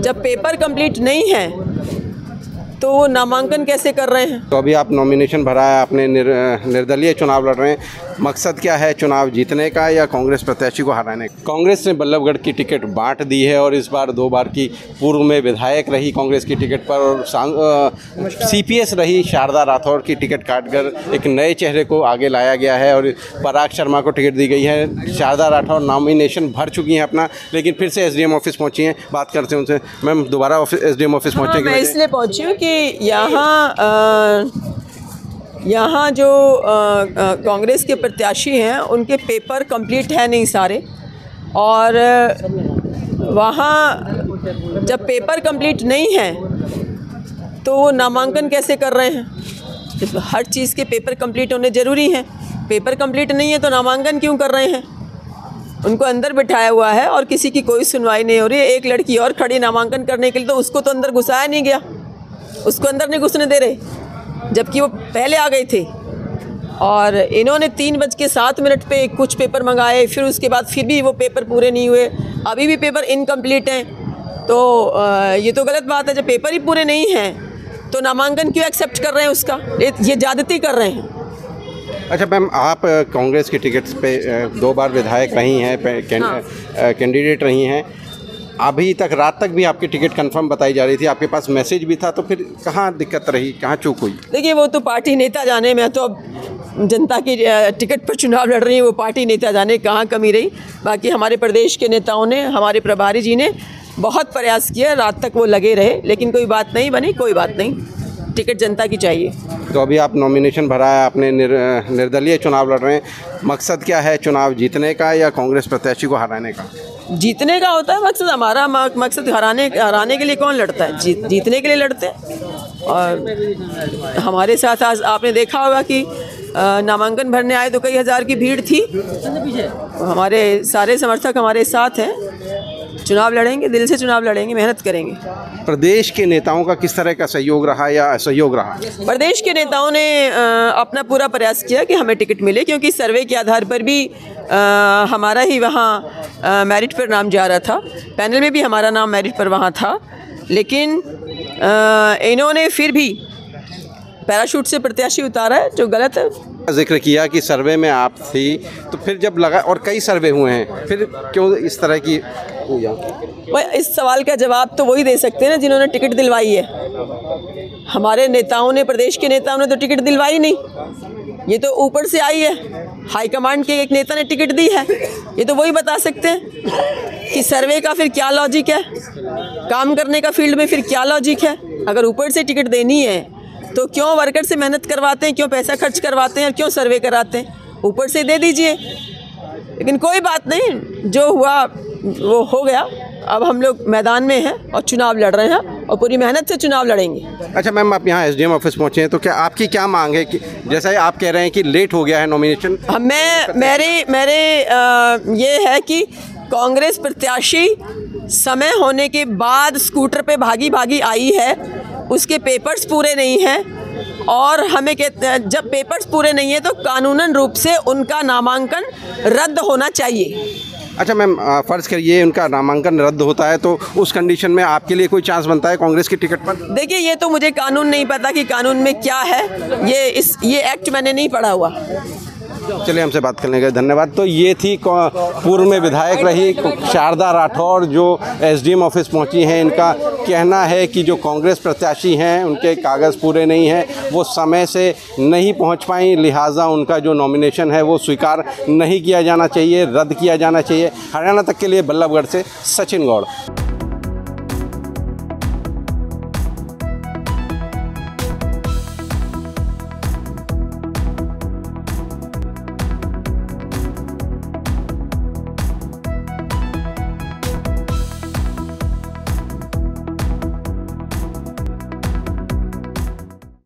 जब paper complete नहीं है तो वो नामांकन कैसे कर रहे हैं? तो अभी आप नॉमिनेशन भरा है, आपने निर्दलीय चुनाव लड़ रहे हैं, मकसद क्या है, चुनाव जीतने का या कांग्रेस प्रत्याशी को हराने का? कांग्रेस ने बल्लभगढ़ की टिकट बांट दी है और इस बार 2 बार की पूर्व में विधायक रही कांग्रेस की टिकट पर और CPS रही शारदा राठौर की टिकट काटकर एक नए चेहरे को आगे लाया गया है और पराग शर्मा को टिकट दी गई है। शारदा राठौर नॉमिनेशन भर चुकी हैं अपना, लेकिन फिर से SDM ऑफिस पहुँची हैं। बात करते हैं उनसे। मैम, दोबारा SDM ऑफिस पहुँचे? मैं इसलिए पहुँची हूँ कि यहाँ जो कांग्रेस के प्रत्याशी हैं उनके पेपर कंप्लीट है नहीं सारे, और वहाँ जब पेपर कंप्लीट नहीं है तो वो नामांकन कैसे कर रहे हैं? हर चीज़ के पेपर कंप्लीट होने ज़रूरी हैं। पेपर कंप्लीट नहीं है तो नामांकन क्यों कर रहे हैं? उनको अंदर बिठाया हुआ है और किसी की कोई सुनवाई नहीं हो रही है। एक लड़की और खड़ी नामांकन करने के लिए, तो उसको तो अंदर घुसाया नहीं गया, उसको अंदर नहीं घुसने दे रहे, जबकि वो पहले आ गए थे। और इन्होंने 3:07 पे कुछ पेपर मंगाए, फिर उसके बाद फिर भी वो पेपर पूरे नहीं हुए, अभी भी पेपर इनकम्प्लीट हैं। तो ये तो गलत बात है। जब पेपर ही पूरे नहीं हैं तो नामांकन क्यों एक्सेप्ट कर रहे हैं उसका? ये ज़्यादती कर रहे हैं। अच्छा मैम, आप कांग्रेस की टिकट पे 2 बार विधायक रही हैं, कैंडिडेट रही हैं। अभी तक रात तक भी आपकी टिकट कंफर्म बताई जा रही थी, आपके पास मैसेज भी था, तो फिर कहाँ दिक्कत रही, कहाँ चूक हुई? देखिए, वो तो पार्टी नेता जाने, मैं तो अब जनता की टिकट पर चुनाव लड़ रही हूँ, वो पार्टी नेता जाने कहाँ कमी रही। बाकी हमारे प्रदेश के नेताओं ने, हमारे प्रभारी जी ने बहुत प्रयास किया, रात तक वो लगे रहे, लेकिन कोई बात नहीं बनी। कोई बात नहीं, टिकट जनता की चाहिए। तो अभी आप नॉमिनेशन भरा है, आपने निर्दलीय चुनाव लड़ रहे हैं, मकसद क्या है, चुनाव जीतने का या कांग्रेस प्रत्याशी को हराने का? जीतने का होता है मकसद। हमारा मकसद हराने के लिए कौन लड़ता है? जीतने के लिए लड़ते हैं। और हमारे साथ आज आपने देखा होगा कि नामांकन भरने आए तो कई हज़ार की भीड़ थी। हमारे सारे समर्थक हमारे साथ हैं। चुनाव लड़ेंगे, दिल से चुनाव लड़ेंगे, मेहनत करेंगे। प्रदेश के नेताओं का किस तरह का सहयोग रहा या असहयोग रहा? प्रदेश के नेताओं ने अपना पूरा प्रयास किया कि हमें टिकट मिले, क्योंकि सर्वे के आधार पर भी हमारा ही वहाँ मेरिट पर नाम जा रहा था। पैनल में भी हमारा नाम मेरिट पर वहाँ था, लेकिन इन्होंने फिर भी पैराशूट से प्रत्याशी उतारा है, जो गलत है। जिक्र किया कि सर्वे में आप थी, तो फिर जब लगा, और कई सर्वे हुए हैं, फिर क्यों इस तरह की? इस सवाल का जवाब तो वही दे सकते हैं ना जिन्होंने टिकट दिलवाई है। हमारे नेताओं ने, प्रदेश के नेताओं ने तो टिकट दिलवाई नहीं, ये तो ऊपर से आई है। हाईकमांड के एक नेता ने टिकट दी है, ये तो वही बता सकते हैं कि सर्वे का फिर क्या लॉजिक है, काम करने का फील्ड में फिर क्या लॉजिक है। अगर ऊपर से टिकट देनी है तो क्यों वर्कर से मेहनत करवाते हैं, क्यों पैसा खर्च करवाते हैं और क्यों सर्वे कराते हैं? ऊपर से दे दीजिए। लेकिन कोई बात नहीं, जो हुआ वो हो गया। अब हम लोग मैदान में हैं और चुनाव लड़ रहे हैं और पूरी मेहनत से चुनाव लड़ेंगे। अच्छा मैम, आप यहाँ SDM ऑफिस पहुँचे हैं, तो क्या आपकी क्या मांग है कि जैसा आप कह रहे हैं कि लेट हो गया है नॉमिनेशन? मेरे ये है कि कांग्रेस प्रत्याशी समय होने के बाद स्कूटर पे भागी आई है, उसके पेपर्स पूरे नहीं हैं, और हमें जब पेपर्स पूरे नहीं है तो कानूनन रूप से उनका नामांकन रद्द होना चाहिए। अच्छा मैम, फ़र्ज़ करिए उनका नामांकन रद्द होता है, तो उस कंडीशन में आपके लिए कोई चांस बनता है कांग्रेस की टिकट पर? देखिए, ये तो मुझे कानून नहीं पता कि कानून में क्या है, ये एक्ट मैंने नहीं पढ़ा हुआ। चलिए, हमसे बात करने के धन्यवाद। तो ये थी पूर्व में विधायक रही शारदा राठौर, जो SDM ऑफिस पहुंची हैं। इनका कहना है कि जो कांग्रेस प्रत्याशी हैं उनके कागज़ पूरे नहीं हैं, वो समय से नहीं पहुंच पाई, लिहाजा उनका जो नॉमिनेशन है वो स्वीकार नहीं किया जाना चाहिए, रद्द किया जाना चाहिए। हरियाणा तक के लिए बल्लभगढ़ से सचिन गौड़।